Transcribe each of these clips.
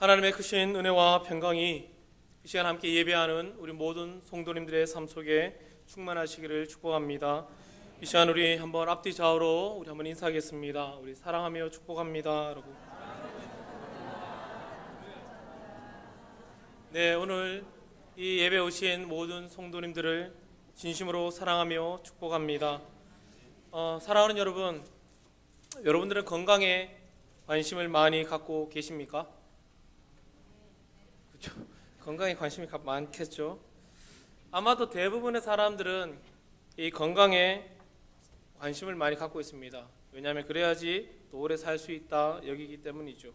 하나님의 크신 은혜와 평강이 이 시간 함께 예배하는 우리 모든 성도님들의 삶 속에 충만하시기를 축복합니다. 이 시간 우리 한번 앞뒤 좌우로 우리 한번 인사하겠습니다. 우리 사랑하며 축복합니다, 여러분. 네, 오늘 이 예배 오신 모든 성도님들을 진심으로 사랑하며 축복합니다. 사랑하는 여러분, 여러분들은 건강에 관심을 많이 갖고 계십니까? 그렇죠. 건강에 관심이 많겠죠. 아마도 대부분의 사람들은 이 건강에 관심을 많이 갖고 있습니다. 왜냐하면 그래야지 또 오래 살 수 있다 여기기 때문이죠.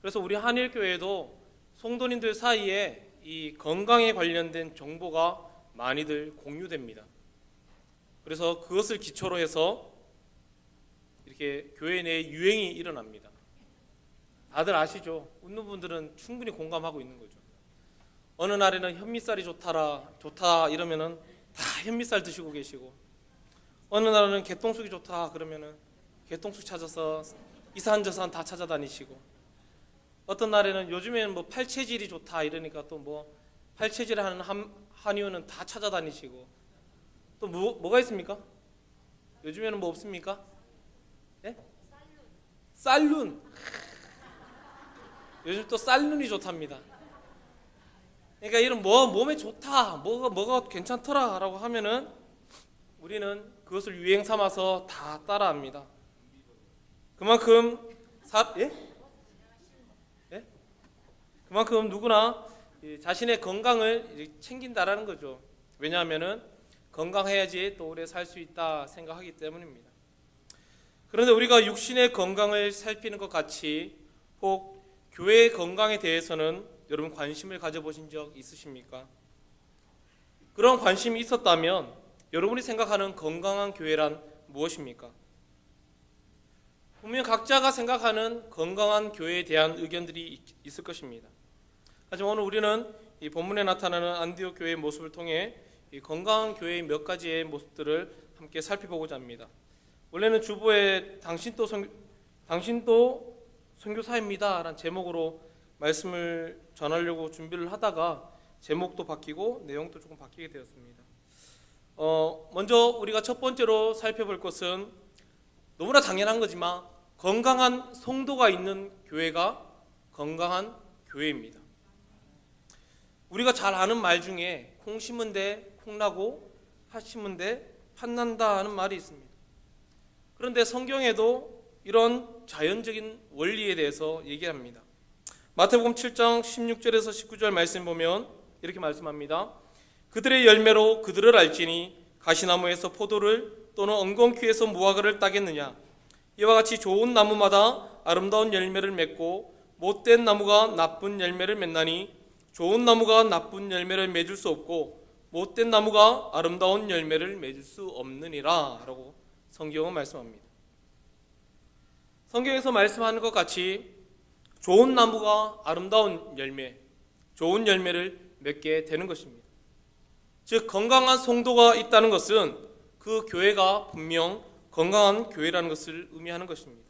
그래서 우리 한일교회도 성도님들 사이에 이 건강에 관련된 정보가 많이들 공유됩니다. 그래서 그것을 기초로 해서 이렇게 교회 내에 유행이 일어납니다. 다들 아시죠? 웃는 분들은 충분히 공감하고 있는 거죠. 어느 날에는 현미쌀이 좋다 이러면은 다 현미쌀 드시고 계시고, 어느 날은 개똥쑥이 좋다 그러면은 개똥쑥 찾아서 이산저산 다 찾아다니시고, 어떤 날에는 요즘에는 뭐 팔체질이 좋다 이러니까 또 뭐 팔체질 하는 한의원은 다 찾아다니시고, 또 뭐가 있습니까? 요즘에는 뭐 없습니까? 네? 쌀룬. 요즘 또 쌀눈이 좋답니다. 그러니까 이런 몸에 좋다, 뭐가 괜찮더라라고 하면은 우리는 그것을 유행 삼아서 다 따라합니다. 그만큼 그만큼 누구나 자신의 건강을 챙긴다라는 거죠. 왜냐하면은 건강해야지 또 오래 살 수 있다 생각하기 때문입니다. 그런데 우리가 육신의 건강을 살피는 것 같이 혹 교회의 건강에 대해서는 여러분 관심을 가져보신 적 있으십니까? 그런 관심이 있었다면 여러분이 생각하는 건강한 교회란 무엇입니까? 분명 각자가 생각하는 건강한 교회에 대한 의견들이 있을 것입니다. 하지만 오늘 우리는 이 본문에 나타나는 안디옥 교회의 모습을 통해 이 건강한 교회의 몇 가지의 모습들을 함께 살펴보고자 합니다. 원래는 주보에 당신도 선교사입니다 라는 제목으로 말씀을 전하려고 준비를 하다가 제목도 바뀌고 내용도 조금 바뀌게 되었습니다. 먼저 우리가 첫 번째로 살펴볼 것은 너무나 당연한 거지만 건강한 성도가 있는 교회가 건강한 교회입니다. 우리가 잘 아는 말 중에 콩 심은 데 콩나고 팥 심은 데 팥난다 하는 말이 있습니다. 그런데 성경에도 이런 자연적인 원리에 대해서 얘기합니다. 마태복음 7장 16절에서 19절 말씀 보면 이렇게 말씀합니다. 그들의 열매로 그들을 알지니 가시나무에서 포도를 또는 엉겅퀴에서 무화과를 따겠느냐. 이와 같이 좋은 나무마다 아름다운 열매를 맺고 못된 나무가 나쁜 열매를 맺나니 좋은 나무가 나쁜 열매를 맺을 수 없고 못된 나무가 아름다운 열매를 맺을 수 없느니라 라고 성경은 말씀합니다. 성경에서 말씀하는 것 같이 좋은 나무가 아름다운 열매, 좋은 열매를 맺게 되는 것입니다. 즉 건강한 성도가 있다는 것은 그 교회가 분명 건강한 교회라는 것을 의미하는 것입니다.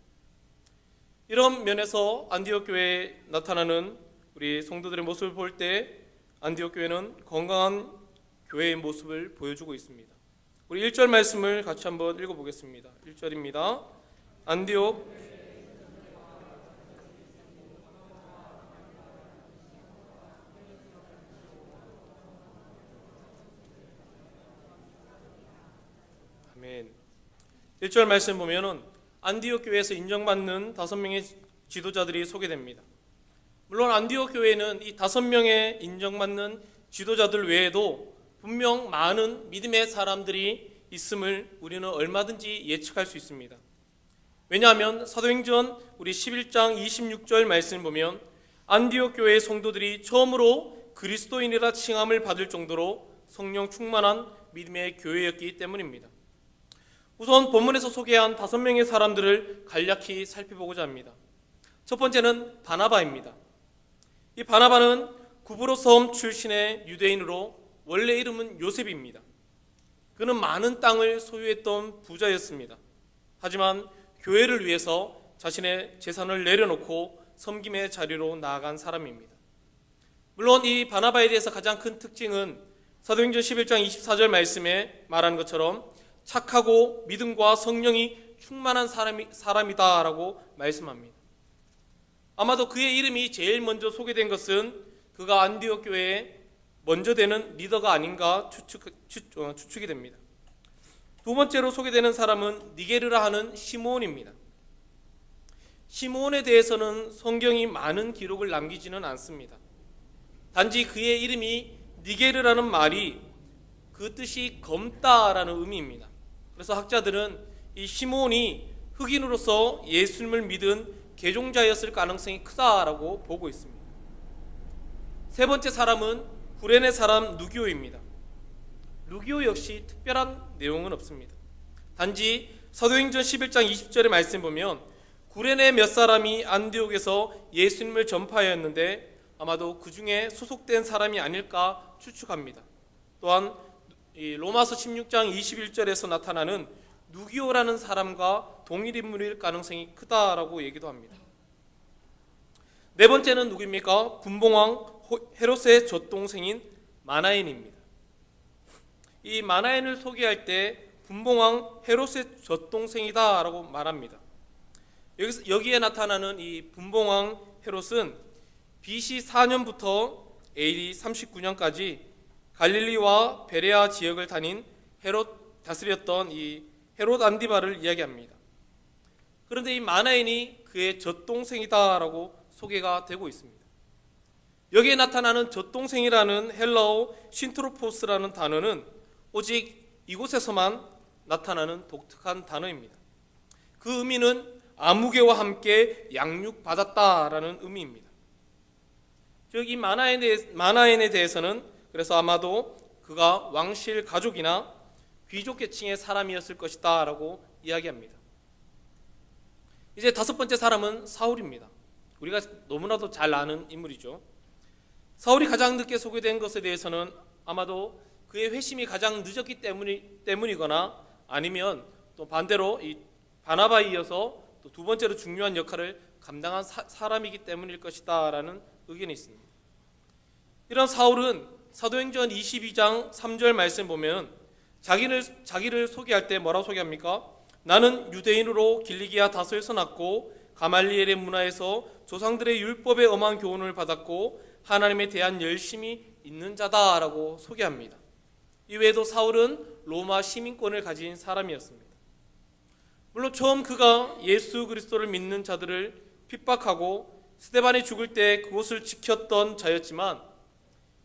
이런 면에서 안디옥 교회에 나타나는 우리 성도들의 모습을 볼 때 안디옥 교회는 건강한 교회의 모습을 보여주고 있습니다. 우리 1절 말씀을 같이 한번 읽어보겠습니다. 1절입니다. 안디옥 아멘. 1절 말씀 보면은 안디옥 교회에서 인정받는 5명의 지도자들이 소개됩니다. 물론 안디옥 교회는 이 5명의 인정받는 지도자들 외에도 분명 많은 믿음의 사람들이 있음을 우리는 얼마든지 예측할 수 있습니다. 왜냐하면 사도행전 우리 11장 26절 말씀을 보면 안디옥 교회의 성도들이 처음으로 그리스도인이라 칭함을 받을 정도로 성령 충만한 믿음의 교회였기 때문입니다. 우선 본문에서 소개한 5명의 사람들을 간략히 살펴보고자 합니다. 첫 번째는 바나바입니다. 이 바나바는 구브로 섬 출신의 유대인으로 원래 이름은 요셉입니다. 그는 많은 땅을 소유했던 부자였습니다. 하지만 교회를 위해서 자신의 재산을 내려놓고 섬김의 자리로 나아간 사람입니다. 물론 이 바나바에 대해서 가장 큰 특징은 사도행전 11장 24절 말씀에 말한 것처럼 착하고 믿음과 성령이 충만한 사람이다라고 말씀합니다. 아마도 그의 이름이 제일 먼저 소개된 것은 그가 안디옥 교회에 먼저 되는 리더가 아닌가 추측이 됩니다. 두 번째로 소개되는 사람은 니게르라 하는 시므온입니다. 시므온에 대해서는 성경이 많은 기록을 남기지는 않습니다. 단지 그의 이름이 니게르라는 말이 그 뜻이 검다라는 의미입니다. 그래서 학자들은 이 시므온이 흑인으로서 예수님을 믿은 개종자였을 가능성이 크다라고 보고 있습니다. 세 번째 사람은 구레네 사람 누기오입니다. 누기오 역시 특별한 내용은 없습니다. 단지 사도행전 11장 20절의 말씀 보면 구레네 몇 사람이 안디옥에서 예수님을 전파하였는데 아마도 그 중에 소속된 사람이 아닐까 추측합니다. 또한 로마서 16장 21절에서 나타나는 누기오라는 사람과 동일 인물일 가능성이 크다라고 얘기도 합니다. 네 번째는 누구입니까? 분봉왕 헤롯의 젖동생인 마나엔입니다. 이 마나엔을 소개할 때 분봉왕 헤롯의 젖동생이다라고 말합니다. 여기에 나타나는 이 분봉왕 헤롯은 BC 4년부터 AD 39년까지 갈릴리와 베레아 지역을 다닌 헤롯 다스렸던 이 헤롯 안디바를 이야기합니다. 그런데 이 마나엔이 그의 젖동생이다라고 소개가 되고 있습니다. 여기에 나타나는 젖동생이라는 헬라어 신트로포스라는 단어는 오직 이곳에서만 나타나는 독특한 단어입니다. 그 의미는 아무개와 함께 양육받았다라는 의미입니다. 즉 이 마나엔에 대해서는 그래서 아마도 그가 왕실 가족이나 귀족 계층의 사람이었을 것이다 라고 이야기합니다. 이제 다섯 번째 사람은 사울입니다. 우리가 너무나도 잘 아는 인물이죠. 사울이 가장 늦게 소개된 것에 대해서는 아마도 그의 회심이 가장 늦었기 때문이거나 아니면 또 반대로 이 바나바에 이어서 또 두 번째로 중요한 역할을 감당한 사람이기 때문일 것이다 라는 의견이 있습니다. 이런 사울은 사도행전 22장 3절 말씀 보면 자기를 소개할 때 뭐라고 소개합니까? 나는 유대인으로 길리기아 다소에서 났고 가말리엘의 문화에서 조상들의 율법에 엄한 교훈을 받았고 하나님에 대한 열심이 있는 자다라고 소개합니다. 이외에도 사울은 로마 시민권을 가진 사람이었습니다. 물론 처음 그가 예수 그리스도를 믿는 자들을 핍박하고 스데반이 죽을 때 그곳을 지켰던 자였지만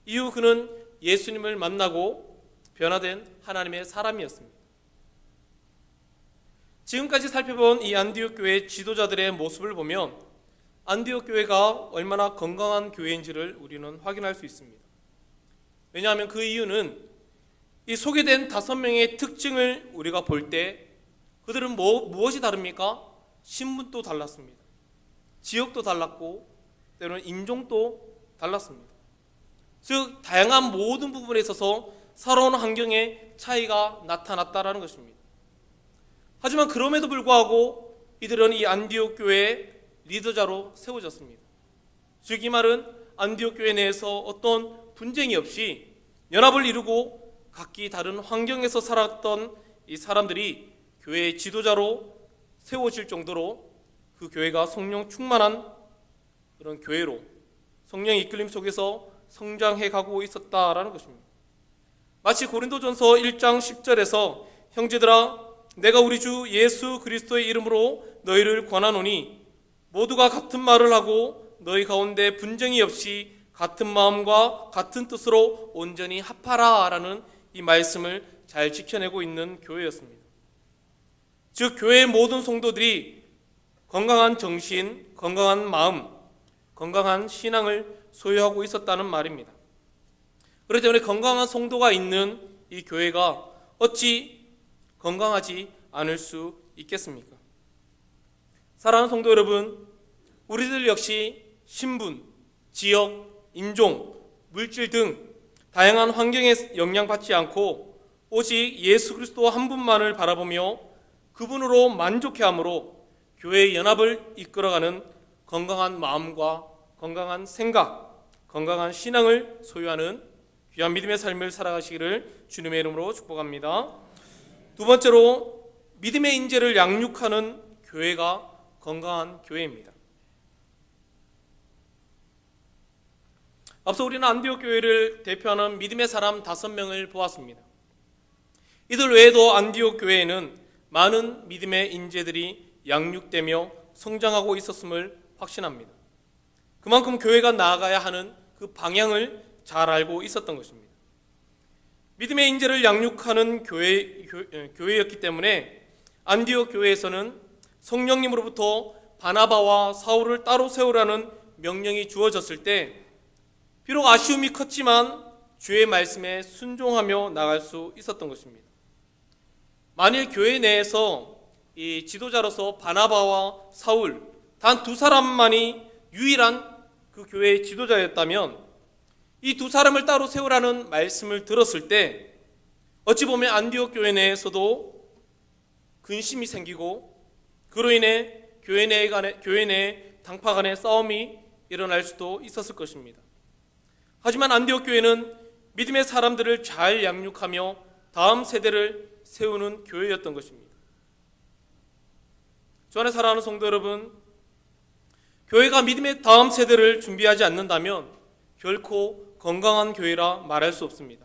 이후 그는 예수님을 만나고 변화된 하나님의 사람이었습니다. 지금까지 살펴본 이 안디옥 교회 지도자들의 모습을 보면 안디옥 교회가 얼마나 건강한 교회인지를 우리는 확인할 수 있습니다. 왜냐하면 그 이유는 이 소개된 5명의 특징을 우리가 볼 때 그들은 무엇이 다릅니까? 신분도 달랐습니다. 지역도 달랐고 때로는 인종도 달랐습니다. 즉 다양한 모든 부분에 있어서 살아온 환경에 차이가 나타났다라는 것입니다. 하지만 그럼에도 불구하고 이들은 이 안디옥 교회의 리더자로 세워졌습니다. 즉 이 말은 안디옥 교회 내에서 어떤 분쟁이 없이 연합을 이루고 각기 다른 환경에서 살았던 이 사람들이 교회의 지도자로 세워질 정도로 그 교회가 성령 충만한 그런 교회로 성령의 이끌림 속에서 성장해 가고 있었다라는 것입니다. 마치 고린도전서 1장 10절에서 형제들아 내가 우리 주 예수 그리스도의 이름으로 너희를 권하노니 모두가 같은 말을 하고 너희 가운데 분쟁이 없이 같은 마음과 같은 뜻으로 온전히 합하라라는 이 말씀을 잘 지켜내고 있는 교회였습니다. 즉 교회의 모든 성도들이 건강한 정신, 건강한 마음, 건강한 신앙을 소유하고 있었다는 말입니다. 그렇기 때문에 건강한 성도가 있는 이 교회가 어찌 건강하지 않을 수 있겠습니까? 사랑하는 성도 여러분, 우리들 역시 신분, 지역, 인종, 물질 등 다양한 환경에 영향받지 않고 오직 예수 그리스도 한 분만을 바라보며 그분으로 만족해함으로 교회의 연합을 이끌어가는 건강한 마음과 건강한 생각, 건강한 신앙을 소유하는 귀한 믿음의 삶을 살아가시기를 주님의 이름으로 축복합니다. 두 번째로 믿음의 인재를 양육하는 교회가 건강한 교회입니다. 앞서 우리는 안디옥 교회를 대표하는 믿음의 사람 5명을 보았습니다. 이들 외에도 안디옥 교회에는 많은 믿음의 인재들이 양육되며 성장하고 있었음을 확신합니다. 그만큼 교회가 나아가야 하는 그 방향을 잘 알고 있었던 것입니다. 믿음의 인재를 양육하는 교회였기 때문에 안디옥 교회에서는 성령님으로부터 바나바와 사울을 따로 세우라는 명령이 주어졌을 때 비록 아쉬움이 컸지만 주의 말씀에 순종하며 나갈 수 있었던 것입니다. 만일 교회 내에서 이 지도자로서 바나바와 사울 단 2사람만이 유일한 그 교회의 지도자였다면 이 2사람을 따로 세우라는 말씀을 들었을 때 어찌 보면 안디옥 교회 내에서도 근심이 생기고 그로 인해 교회 내 당파 간의 싸움이 일어날 수도 있었을 것입니다. 하지만 안디옥 교회는 믿음의 사람들을 잘 양육하며 다음 세대를 세우는 교회였던 것입니다. 주 안에 사랑하는 성도 여러분, 교회가 믿음의 다음 세대를 준비하지 않는다면 결코 건강한 교회라 말할 수 없습니다.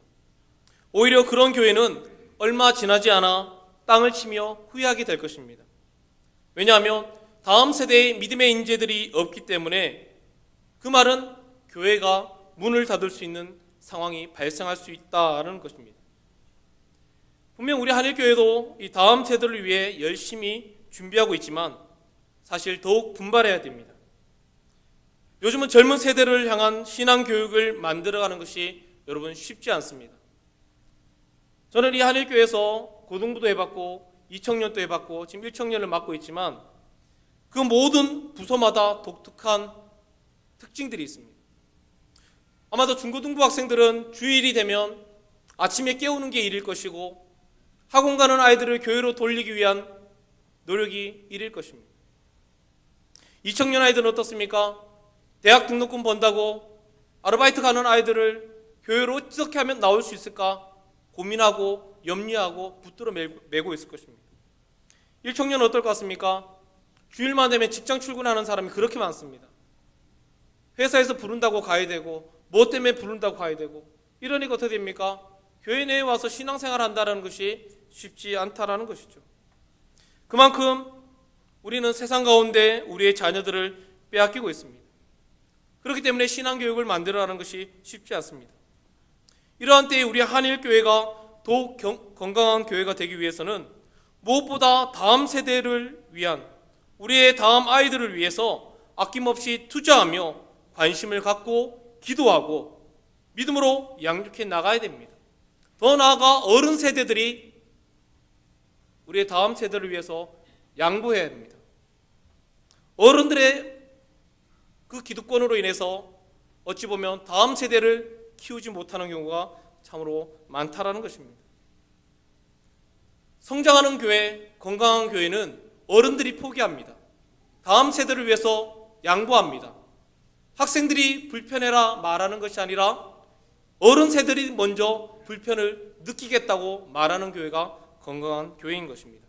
오히려 그런 교회는 얼마 지나지 않아 땅을 치며 후회하게 될 것입니다. 왜냐하면 다음 세대의 믿음의 인재들이 없기 때문에 그 말은 교회가 문을 닫을 수 있는 상황이 발생할 수 있다는 것입니다. 분명 우리 한일교회도 이 다음 세대를 위해 열심히 준비하고 있지만 사실 더욱 분발해야 됩니다. 요즘은 젊은 세대를 향한 신앙교육을 만들어가는 것이 여러분 쉽지 않습니다. 저는 이 한일교회에서 고등부도 해봤고 2청년도 해봤고 지금 1청년을 맡고 있지만 그 모든 부서마다 독특한 특징들이 있습니다. 아마도 중고등부 학생들은 주일이 되면 아침에 깨우는 게 일일 것이고 학원 가는 아이들을 교회로 돌리기 위한 노력이 일일 것입니다. 2청년 아이들은 어떻습니까? 대학 등록금 번다고 아르바이트 가는 아이들을 교회로 어떻게 하면 나올 수 있을까 고민하고 염려하고 붙들어 매고 있을 것입니다. 1청년은 어떨 것 같습니까? 주일만 되면 직장 출근하는 사람이 그렇게 많습니다. 회사에서 부른다고 가야 되고 뭐 때문에 부른다고 가야 되고 이러니까 어떻게 됩니까? 교회 내에 와서 신앙생활 한다는 것이 쉽지 않다라는 것이죠. 그만큼 우리는 세상 가운데 우리의 자녀들을 빼앗기고 있습니다. 그렇기 때문에 신앙교육을 만들어가는 것이 쉽지 않습니다. 이러한 때에 우리 한일교회가 더욱 건강한 교회가 되기 위해서는 무엇보다 다음 세대를 위한 우리의 다음 아이들을 위해서 아낌없이 투자하며 관심을 갖고 기도하고 믿음으로 양육해 나가야 됩니다. 더 나아가 어른 세대들이 우리의 다음 세대를 위해서 양보해야 됩니다. 어른들의 그 기득권으로 인해서 어찌 보면 다음 세대를 키우지 못하는 경우가 참으로 많다라는 것입니다. 성장하는 교회, 건강한 교회는 어른들이 포기합니다. 다음 세대를 위해서 양보합니다. 학생들이 불편해라 말하는 것이 아니라 어른 세대들이 먼저 불편을 느끼겠다고 말하는 교회가 건강한 교회인 것입니다.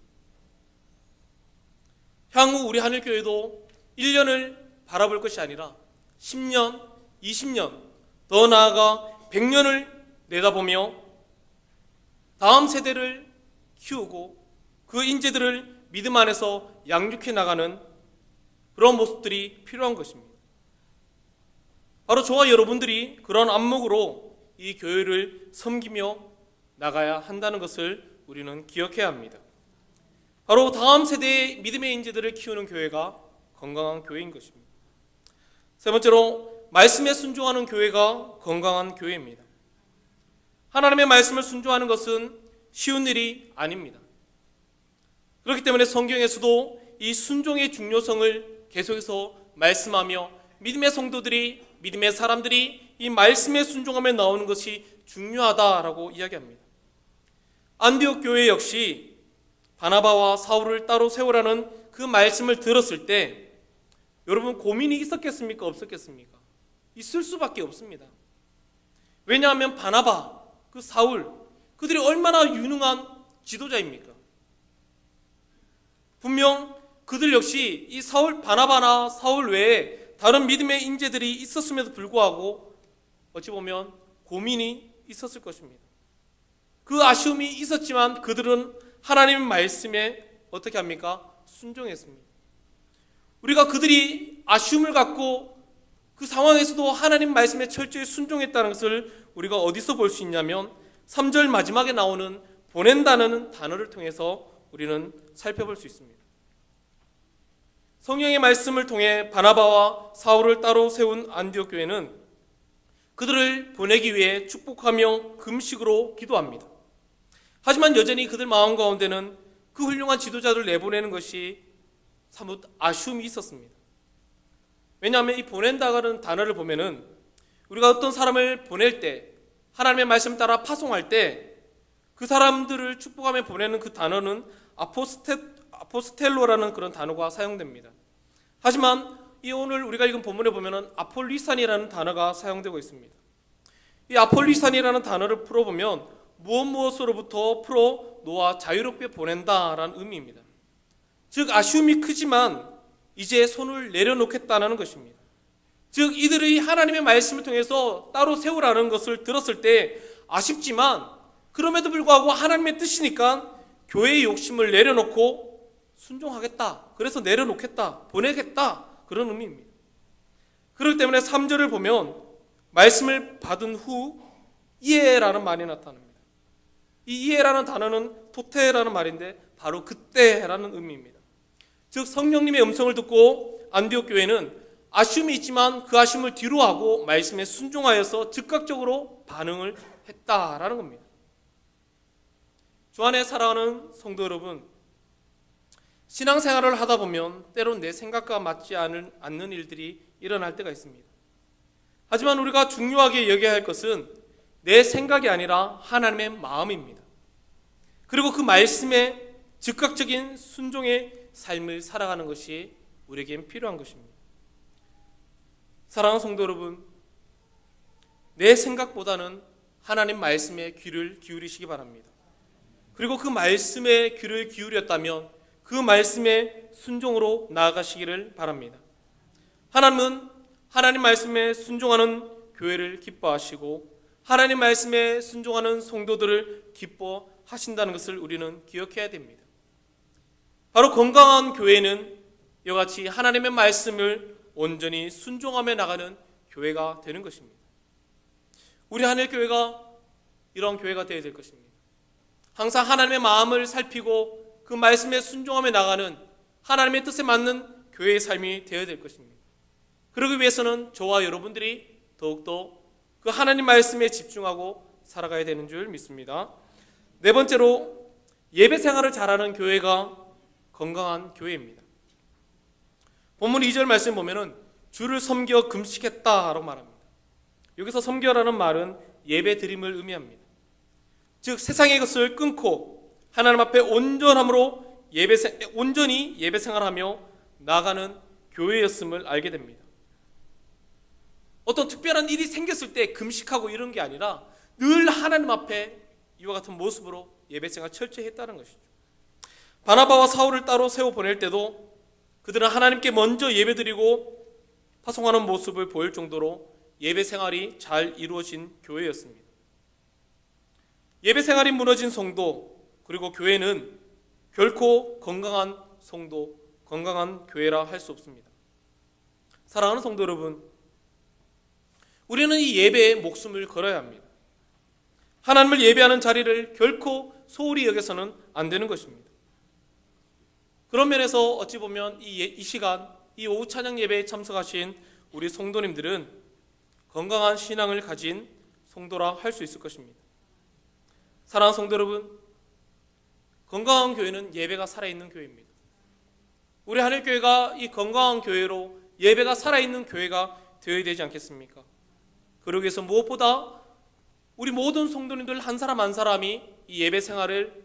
향후 우리 한일교회도 1년을 바라볼 것이 아니라 10년, 20년, 더 나아가 100년을 내다보며 다음 세대를 키우고 그 인재들을 믿음 안에서 양육해 나가는 그런 모습들이 필요한 것입니다. 바로 저와 여러분들이 그런 안목으로 이 교회를 섬기며 나가야 한다는 것을 우리는 기억해야 합니다. 바로 다음 세대의 믿음의 인재들을 키우는 교회가 건강한 교회인 것입니다. 세 번째로 말씀에 순종하는 교회가 건강한 교회입니다. 하나님의 말씀을 순종하는 것은 쉬운 일이 아닙니다. 그렇기 때문에 성경에서도 이 순종의 중요성을 계속해서 말씀하며 믿음의 성도들이, 믿음의 사람들이 이 말씀에 순종하며 나오는 것이 중요하다라고 이야기합니다. 안디옥 교회 역시 바나바와 사울을 따로 세우라는 그 말씀을 들었을 때 여러분 고민이 있었겠습니까? 없었겠습니까? 있을 수밖에 없습니다. 왜냐하면 바나바, 그 사울, 그들이 얼마나 유능한 지도자입니까? 분명 그들 역시 이 바나바나 사울 외에 다른 믿음의 인재들이 있었음에도 불구하고 어찌 보면 고민이 있었을 것입니다. 그 아쉬움이 있었지만 그들은 하나님의 말씀에 어떻게 합니까? 순종했습니다. 우리가 그들이 아쉬움을 갖고 그 상황에서도 하나님 말씀에 철저히 순종했다는 것을 우리가 어디서 볼 수 있냐면 3절 마지막에 나오는 보낸다는 단어를 통해서 우리는 살펴볼 수 있습니다. 성령의 말씀을 통해 바나바와 사울을 따로 세운 안디옥 교회는 그들을 보내기 위해 축복하며 금식으로 기도합니다. 하지만 여전히 그들 마음 가운데는 그 훌륭한 지도자들을 내보내는 것이 사뭇 아쉬움이 있었습니다. 왜냐하면 이 보낸다는 단어를 보면은 우리가 어떤 사람을 보낼 때 하나님의 말씀 따라 파송할 때 그 사람들을 축복하며 보내는 그 단어는 아포스텔로라는 그런 단어가 사용됩니다. 하지만 이 오늘 우리가 읽은 본문에 보면은 아폴리산이라는 단어가 사용되고 있습니다. 이 아폴리산이라는 단어를 풀어보면 무엇으로부터 풀어 놓아 자유롭게 보낸다라는 의미입니다. 즉 아쉬움이 크지만 이제 손을 내려놓겠다는 것입니다. 즉 이들의 하나님의 말씀을 통해서 따로 세우라는 것을 들었을 때 아쉽지만 그럼에도 불구하고 하나님의 뜻이니까 교회의 욕심을 내려놓고 순종하겠다. 그래서 내려놓겠다. 보내겠다. 그런 의미입니다. 그렇기 때문에 3절을 보면 말씀을 받은 후 이해라는 말이 나타납니다. 이 이해라는 단어는 토테라는 말인데 바로 그때라는 의미입니다. 즉 성령님의 음성을 듣고 안디옥 교회는 아쉬움이 있지만 그 아쉬움을 뒤로하고 말씀에 순종하여서 즉각적으로 반응을 했다라는 겁니다. 주 안에 사랑하는 성도 여러분, 신앙생활을 하다 보면 때론 내 생각과 맞지 않는 일들이 일어날 때가 있습니다. 하지만 우리가 중요하게 여겨야 할 것은 내 생각이 아니라 하나님의 마음입니다. 그리고 그 말씀에 즉각적인 순종의 삶을 살아가는 것이 우리에겐 필요한 것입니다. 사랑하는 성도 여러분, 내 생각보다는 하나님 말씀에 귀를 기울이시기 바랍니다. 그리고 그 말씀에 귀를 기울였다면 그 말씀의 순종으로 나아가시기를 바랍니다. 하나님은 하나님 말씀에 순종하는 교회를 기뻐하시고 하나님 말씀에 순종하는 성도들을 기뻐하신다는 것을 우리는 기억해야 됩니다. 바로 건강한 교회는 이와 같이 하나님의 말씀을 온전히 순종하며 나가는 교회가 되는 것입니다. 우리 하늘교회가 이런 교회가 되어야 될 것입니다. 항상 하나님의 마음을 살피고 그 말씀에 순종하며 나가는 하나님의 뜻에 맞는 교회의 삶이 되어야 될 것입니다. 그러기 위해서는 저와 여러분들이 더욱더 그 하나님 말씀에 집중하고 살아가야 되는 줄 믿습니다. 네 번째로 예배 생활을 잘하는 교회가 건강한 교회입니다. 본문 2절 말씀 보면은 주를 섬겨 금식했다라고 말합니다. 여기서 섬겨라는 말은 예배 드림을 의미합니다. 즉 세상의 것을 끊고 하나님 앞에 온전함으로 온전히 예배 생활하며 나가는 교회였음을 알게 됩니다. 어떤 특별한 일이 생겼을 때 금식하고 이런 게 아니라 늘 하나님 앞에 이와 같은 모습으로 예배 생활 철저히 했다는 것이죠. 바나바와 사울을 따로 세워 보낼 때도 그들은 하나님께 먼저 예배드리고 파송하는 모습을 보일 정도로 예배 생활이 잘 이루어진 교회였습니다. 예배 생활이 무너진 성도 그리고 교회는 결코 건강한 성도, 건강한 교회라 할 수 없습니다. 사랑하는 성도 여러분, 우리는 이 예배에 목숨을 걸어야 합니다. 하나님을 예배하는 자리를 결코 소홀히 여겨서는 안 되는 것입니다. 그런 면에서 어찌 보면 이 시간, 이 오후 찬양 예배에 참석하신 우리 성도님들은 건강한 신앙을 가진 성도라 할 수 있을 것입니다. 사랑하는 성도 여러분, 건강한 교회는 예배가 살아있는 교회입니다. 우리 하늘교회가 이 건강한 교회로 예배가 살아있는 교회가 되어야 되지 않겠습니까? 그러기 위해서 무엇보다 우리 모든 성도님들 한 사람 한 사람이 이 예배 생활을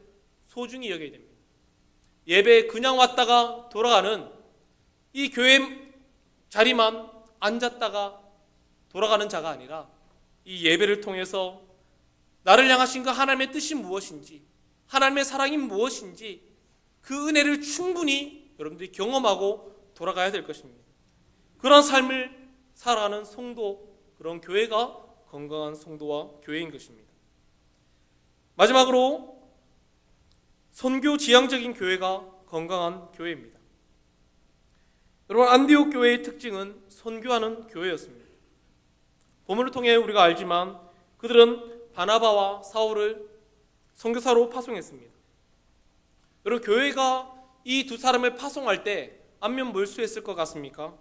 소중히 여겨야 됩니다. 예배에 그냥 왔다가 돌아가는 이 교회 자리만 앉았다가 돌아가는 자가 아니라 이 예배를 통해서 나를 향하신 그 하나님의 뜻이 무엇인지, 하나님의 사랑이 무엇인지 그 은혜를 충분히 여러분들이 경험하고 돌아가야 될 것입니다. 그런 삶을 살아가는 성도, 그런 교회가 건강한 성도와 교회인 것입니다. 마지막으로 선교 지향적인 교회가 건강한 교회입니다. 여러분, 안디옥 교회의 특징은 선교하는 교회였습니다. 본문을 통해 우리가 알지만 그들은 바나바와 사울을 선교사로 파송했습니다. 여러분, 교회가 이 두 사람을 파송할 때 안면 몰수했을 것 같습니까?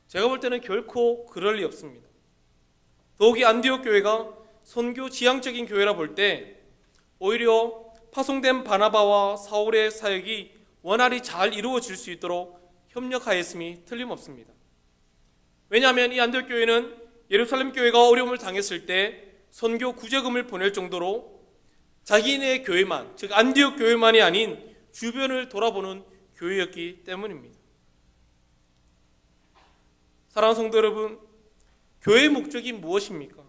제가 볼 때는 결코 그럴 리 없습니다. 더욱이 안디옥 교회가 선교 지향적인 교회라 볼 때 오히려 파송된 바나바와 사울의 사역이 원활히 잘 이루어질 수 있도록 협력하였음이 틀림없습니다. 왜냐하면 이 안디옥 교회는 예루살렘 교회가 어려움을 당했을 때 선교 구제금을 보낼 정도로 자기네 교회만, 즉 안디옥 교회만이 아닌 주변을 돌아보는 교회였기 때문입니다. 사랑하는 성도 여러분, 교회의 목적이 무엇입니까?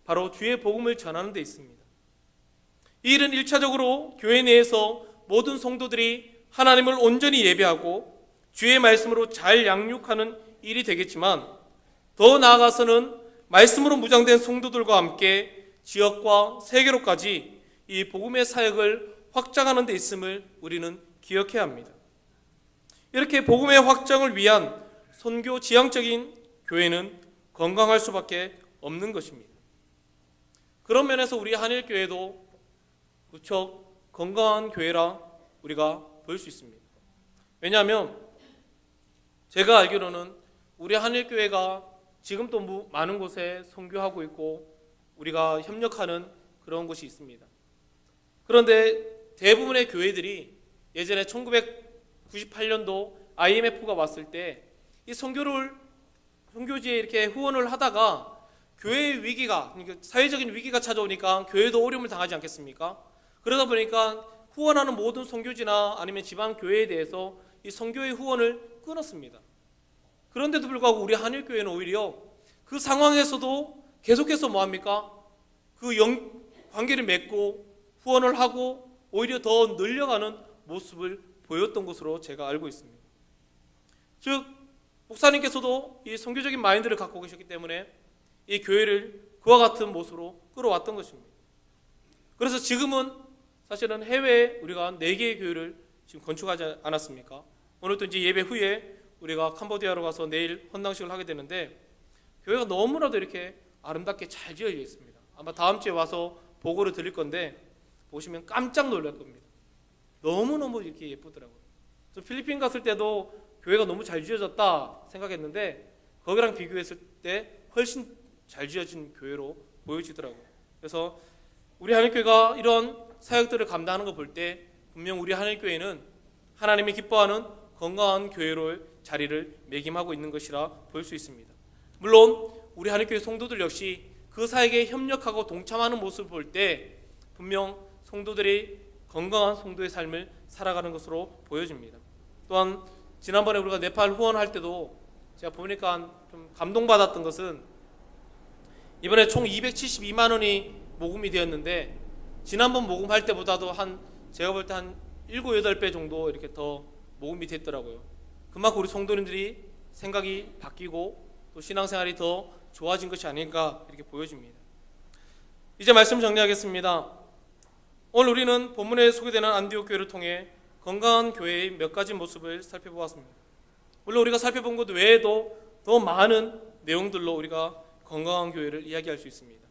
바로 주의 복음을 전하는 데 있습니다. 이 일은 1차적으로 교회 내에서 모든 성도들이 하나님을 온전히 예배하고 주의 말씀으로 잘 양육하는 일이 되겠지만, 더 나아가서는 말씀으로 무장된 성도들과 함께 지역과 세계로까지 이 복음의 사역을 확장하는 데 있음을 우리는 기억해야 합니다. 이렇게 복음의 확장을 위한 선교 지향적인 교회는 건강할 수밖에 없는 것입니다. 그런 면에서 우리 한일교회도 무척 건강한 교회라 우리가 볼 수 있습니다. 왜냐하면 제가 알기로는 우리 한일교회가 지금도 많은 곳에 선교하고 있고 우리가 협력하는 그런 곳이 있습니다. 그런데 대부분의 교회들이 예전에 1998년도 IMF가 왔을 때 이 선교지에 이렇게 후원을 하다가 교회의 위기가, 그러니까 사회적인 위기가 찾아오니까 교회도 어려움을 당하지 않겠습니까? 그러다 보니까 후원하는 모든 선교지나 아니면 지방 교회에 대해서 이 선교의 후원을 끊었습니다. 그런데도 불구하고 우리 한일교회는 오히려 그 상황에서도 계속해서 뭐합니까? 그 관계를 맺고 후원을 하고 오히려 더 늘려가는 모습을 보였던 것으로 제가 알고 있습니다. 즉, 목사님께서도 이 선교적인 마인드를 갖고 계셨기 때문에 이 교회를 그와 같은 모습으로 끌어왔던 것입니다. 그래서 지금은 사실은 해외에 우리가 4개의 교회를 지금 건축하지 않았습니까? 오늘도 이제 예배 후에 우리가 캄보디아로 가서 내일 헌당식을 하게 되는데 교회가 너무나도 이렇게 아름답게 잘 지어져 있습니다. 아마 다음 주에 와서 보고를 드릴 건데 보시면 깜짝 놀랄 겁니다. 너무너무 이렇게 예쁘더라고요. 저 필리핀 갔을 때도 교회가 너무 잘 지어졌다 생각했는데 거기랑 비교했을 때 훨씬 잘 지어진 교회로 보여지더라고요. 그래서 우리 한일교회가 이런 사역들을 감당하는 거 볼 때 분명 우리 한일교회는 하나님이 기뻐하는 건강한 교회로 자리를 매김하고 있는 것이라 볼 수 있습니다. 물론 우리 한일교회 성도들 역시 그 사역에 협력하고 동참하는 모습을 볼 때 분명 성도들이 건강한 성도의 삶을 살아가는 것으로 보여집니다. 또한 지난번에 우리가 네팔 후원할 때도 제가 보니까 좀 감동받았던 것은 이번에 총 272만 원이 모금이 되었는데 지난번 모금할 때보다도 제가 볼 때 한 7, 8배 정도 이렇게 더 모금이 됐더라고요. 그만큼 우리 성도님들이 생각이 바뀌고 또 신앙생활이 더 좋아진 것이 아닌가 이렇게 보여집니다. 이제 말씀 정리하겠습니다. 오늘 우리는 본문에 소개되는 안디옥 교회를 통해 건강한 교회의 몇 가지 모습을 살펴보았습니다. 물론 우리가 살펴본 것 외에도 더 많은 내용들로 우리가 건강한 교회를 이야기할 수 있습니다.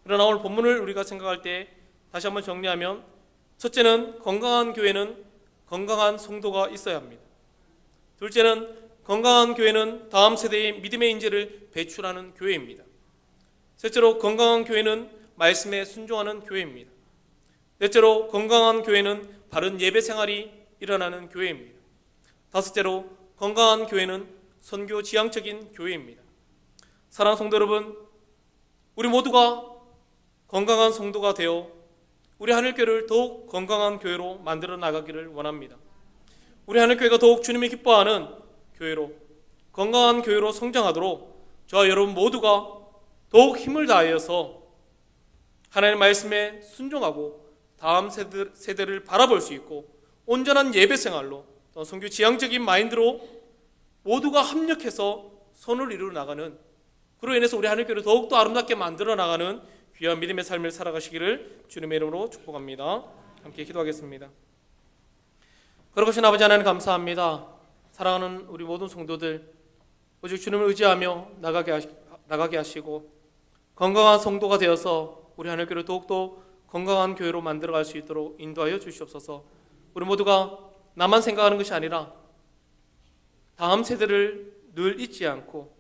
그러나 오늘 본문을 우리가 생각할 때 다시 한번 정리하면 첫째는 건강한 교회는 건강한 성도가 있어야 합니다. 둘째는 건강한 교회는 다음 세대의 믿음의 인재를 배출하는 교회입니다. 셋째로 건강한 교회는 말씀에 순종하는 교회입니다. 넷째로 건강한 교회는 바른 예배 생활이 일어나는 교회입니다. 다섯째로 건강한 교회는 선교 지향적인 교회입니다. 사랑하는 성도 여러분, 우리 모두가 건강한 성도가 되어 우리 한일교회를 더욱 건강한 교회로 만들어 나가기를 원합니다. 우리 한일교회가 더욱 주님이 기뻐하는 교회로, 건강한 교회로 성장하도록 저와 여러분 모두가 더욱 힘을 다하여서 하나님의 말씀에 순종하고 다음 세대를 바라볼 수 있고 온전한 예배 생활로 또 선교 지향적인 마인드로 모두가 합력해서 선을 이루어 나가는, 그로 인해서 우리 하나님께로 더욱더 아름답게 만들어 나가는 귀한 믿음의 삶을 살아가시기를 주님의 이름으로 축복합니다. 함께 기도하겠습니다. 거룩하신 아버지 하나님 감사합니다. 사랑하는 우리 모든 성도들 오직 주님을 의지하며 나가게 하시고 건강한 성도가 되어서 우리 하나님께로 더욱더 건강한 교회로 만들어갈 수 있도록 인도하여 주시옵소서. 우리 모두가 나만 생각하는 것이 아니라 다음 세대를 늘 잊지 않고